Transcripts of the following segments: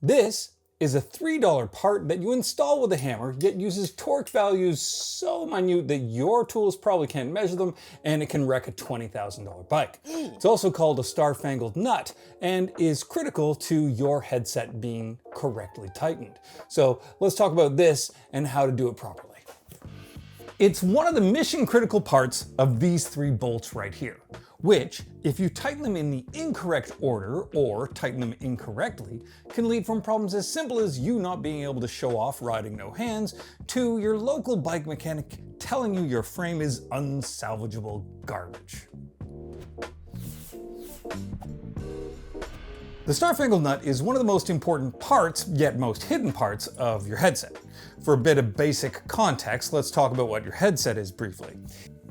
This is a $3 part that you install with a hammer, yet uses torque values so minute that your tools probably can't measure them, and it can wreck a $20,000 bike. It's also called a star-fangled nut and is critical to your headset being correctly tightened. So let's talk about this and how to do it properly. It's one of the mission critical parts of these 3 bolts right here, which, if you tighten them in the incorrect order or tighten them incorrectly, can lead from problems as simple as you not being able to show off riding no hands to your local bike mechanic telling you your frame is unsalvageable garbage. The star-fangled nut is one of the most important parts, yet most hidden parts, of your headset. For a bit of basic context, let's talk about what your headset is briefly.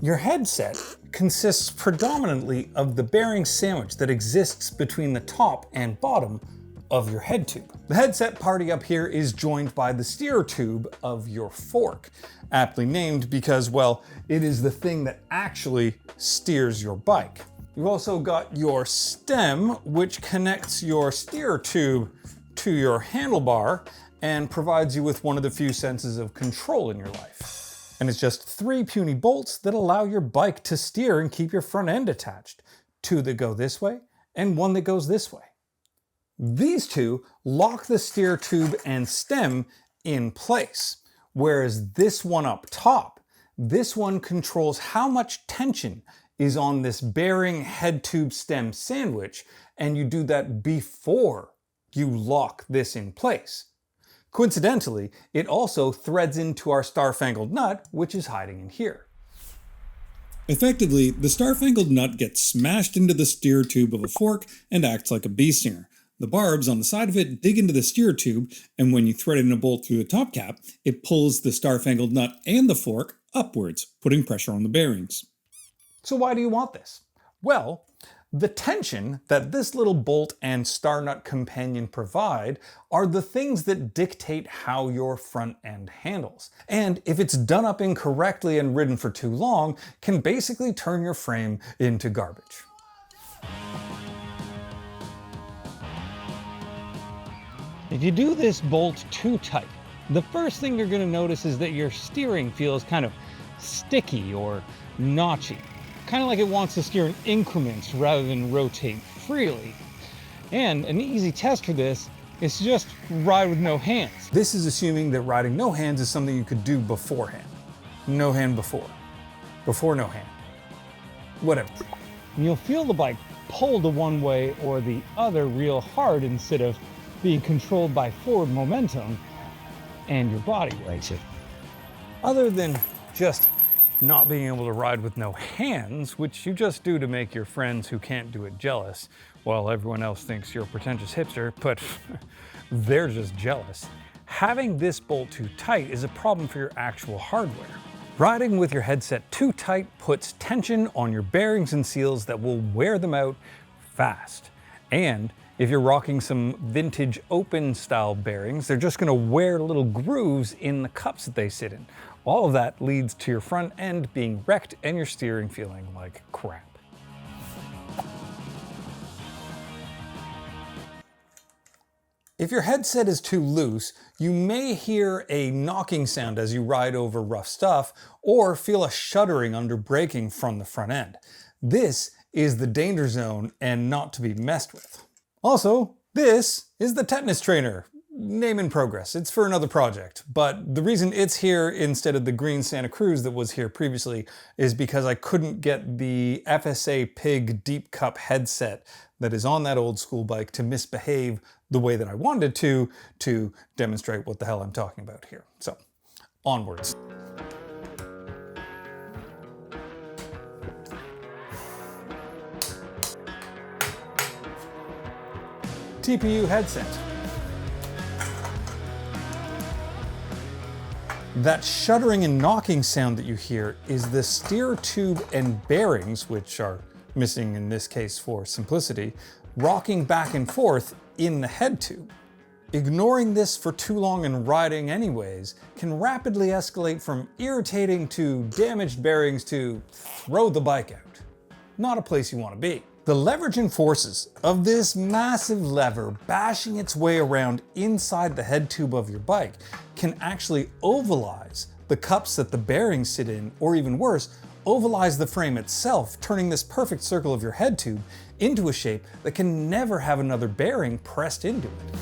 Your headset consists predominantly of the bearing sandwich that exists between the top and bottom of your head tube. The headset party up here is joined by the steer tube of your fork, aptly named because, well, it is the thing that actually steers your bike. You've also got your stem, which connects your steer tube to your handlebar and provides you with one of the few senses of control in your life. And it's just 3 puny bolts that allow your bike to steer and keep your front end attached. 2 that go this way and 1 that goes this way. These 2 lock the steer tube and stem in place, whereas this one up top, this one controls how much tension is on this bearing head tube stem sandwich, and you do that before you lock this in place. Coincidentally, it also threads into our star-fangled nut, which is hiding in here. Effectively, the star-fangled nut gets smashed into the steer tube of a fork and acts like a bee stinger. The barbs on the side of it dig into the steer tube, and when you thread in a bolt through the top cap, it pulls the star-fangled nut and the fork upwards, putting pressure on the bearings. So why do you want this? Well, the tension that this little bolt and star nut companion provide are the things that dictate how your front end handles. And if it's done up incorrectly and ridden for too long, can basically turn your frame into garbage. If you do this bolt too tight, the first thing you're going to notice is that your steering feels kind of sticky or notchy. Kind of like it wants to steer in increments rather than rotate freely. And an easy test for this is to just ride with no hands. This is assuming that riding no hands is something you could do beforehand. No hand before. Before no hand. Whatever. And you'll feel the bike pull to one way or the other real hard instead of being controlled by forward momentum and your body weight. Other than just not being able to ride with no hands, which you just do to make your friends who can't do it jealous, while everyone else thinks you're a pretentious hipster, but they're just jealous. Having this bolt too tight is a problem for your actual hardware. Riding with your headset too tight puts tension on your bearings and seals that will wear them out fast. And if you're rocking some vintage open style bearings, they're just gonna wear little grooves in the cups that they sit in. All of that leads to your front end being wrecked and your steering feeling like crap. If your headset is too loose, you may hear a knocking sound as you ride over rough stuff, or feel a shuddering under braking from the front end. This is the danger zone and not to be messed with. Also, this is the tetanus trainer. Name in progress. It's for another project, but the reason it's here instead of the green Santa Cruz that was here previously is because I couldn't get the FSA Pig Deep Cup headset that is on that old school bike to misbehave the way that I wanted to demonstrate what the hell I'm talking about here. So, onwards. TPU headset. That shuddering and knocking sound that you hear is the steer tube and bearings, which are missing in this case for simplicity, rocking back and forth in the head tube. Ignoring this for too long and riding anyways can rapidly escalate from irritating to damaged bearings to throw the bike out. Not a place you want to be. The leveraging forces of this massive lever bashing its way around inside the head tube of your bike can actually ovalize the cups that the bearings sit in, or even worse, ovalize the frame itself, turning this perfect circle of your head tube into a shape that can never have another bearing pressed into it.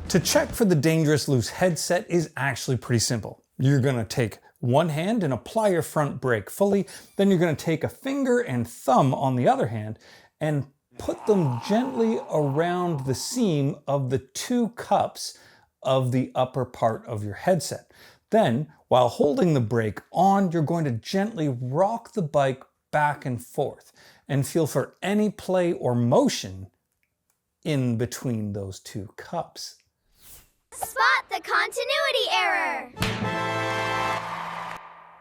To check for the dangerous loose headset is actually pretty simple. You're gonna take one hand and apply your front brake fully, then you're gonna take a finger and thumb on the other hand and put them gently around the seam of the two cups of the upper part of your headset. Then, while holding the brake on, you're going to gently rock the bike back and forth and feel for any play or motion in between those two cups. Spot the continuity error!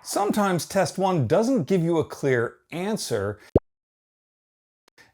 Sometimes test one doesn't give you a clear answer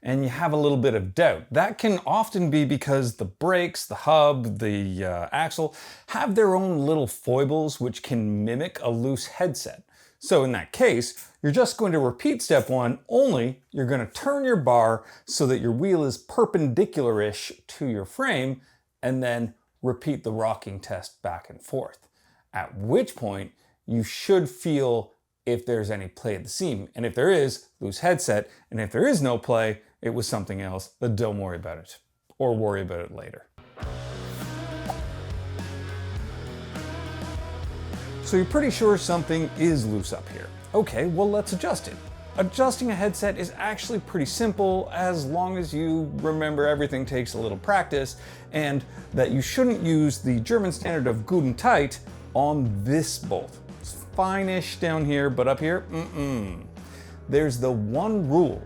and you have a little bit of doubt. That can often be because the brakes, the hub, the axle have their own little foibles which can mimic a loose headset. So in that case, you're just going to repeat step one, only you're going to turn your bar so that your wheel is perpendicular-ish to your frame, and then repeat the rocking test back and forth. At which point, you should feel if there's any play at the seam. And if there is, loose headset. And if there is no play, it was something else, then don't worry about it. Or worry about it later. So you're pretty sure something is loose up here. Okay, well let's adjust it. Adjusting a headset is actually pretty simple as long as you remember everything takes a little practice and that you shouldn't use the German standard of good and tight on this bolt. It's fine-ish down here, but up here, There's the one rule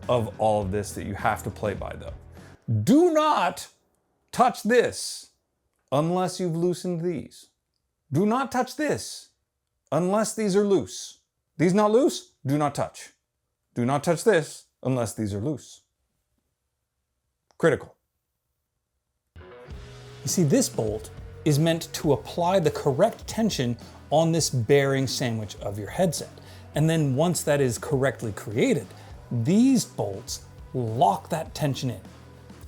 of all of this that you have to play by though. Do not touch this unless you've loosened these. Do not touch this unless these are loose. These not loose? Do not touch. Do not touch this unless these are loose. Critical. You see, this bolt is meant to apply the correct tension on this bearing sandwich of your headset. And then once that is correctly created, these bolts lock that tension in.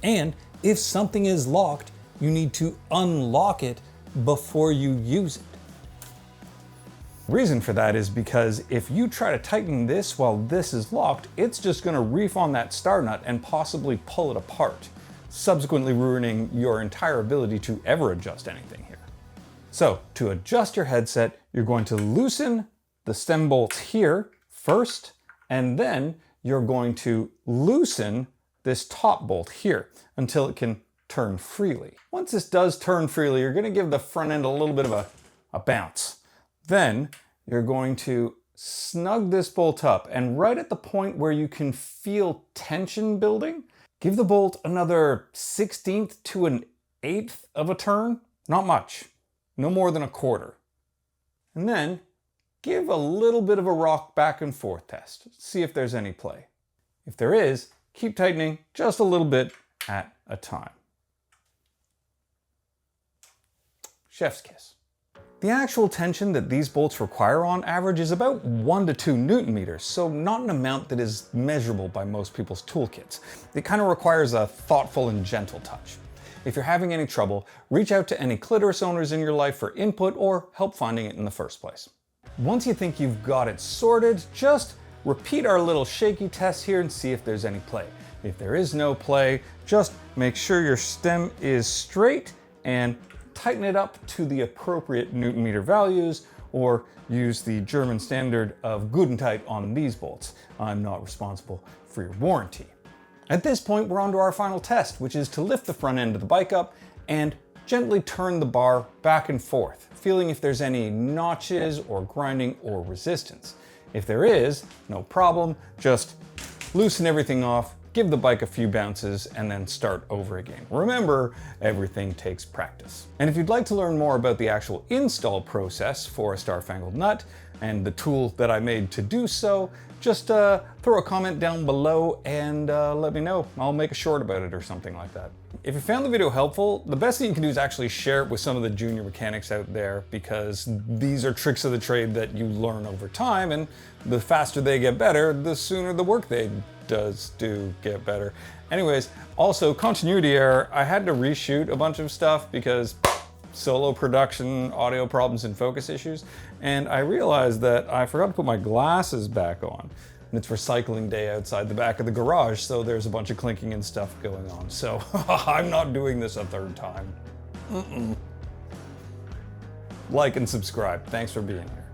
And if something is locked, you need to unlock it before you use it. Reason for that is because if you try to tighten this while this is locked, it's just going to reef on that star nut and possibly pull it apart, subsequently ruining your entire ability to ever adjust anything here. So to adjust your headset, you're going to loosen the stem bolts here first, and then you're going to loosen this top bolt here until it can turn freely. Once this does turn freely, you're going to give the front end a little bit of a bounce. Then you're going to snug this bolt up, and right at the point where you can feel tension building, give the bolt another 1/16 to an 1/8 of a turn. Not much, no more than 1/4. And then give a little bit of a rock back and forth test. See if there's any play. If there is, keep tightening just a little bit at a time. Chef's kiss. The actual tension that these bolts require on average is about 1 to 2 Newton meters, so not an amount that is measurable by most people's toolkits. It kind of requires a thoughtful and gentle touch. If you're having any trouble, reach out to any clitoris owners in your life for input or help finding it in the first place. Once you think you've got it sorted, just repeat our little shaky test here and see if there's any play. If there is no play, just make sure your stem is straight and tighten it up to the appropriate Newton meter values, or use the German standard of good and tight on these bolts. I'm not responsible for your warranty. At this point, we're on to our final test, which is to lift the front end of the bike up and gently turn the bar back and forth, feeling if there's any notches or grinding or resistance. If there is, no problem, just loosen everything off, give the bike a few bounces, and then start over again. Remember, everything takes practice. And if you'd like to learn more about the actual install process for a star-fangled nut, and the tool that I made to do so, just throw a comment down below and let me know. I'll make a short about it or something like that. If you found the video helpful, the best thing you can do is actually share it with some of the junior mechanics out there, because these are tricks of the trade that you learn over time, and the faster they get better, the sooner the work they do get better. Anyways, also continuity error, I had to reshoot a bunch of stuff because solo production, audio problems, and focus issues, and I realized that I forgot to put my glasses back on. And it's recycling day outside the back of the garage, so there's a bunch of clinking and stuff going on. So I'm not doing this a third time. Like and subscribe. Thanks for being here.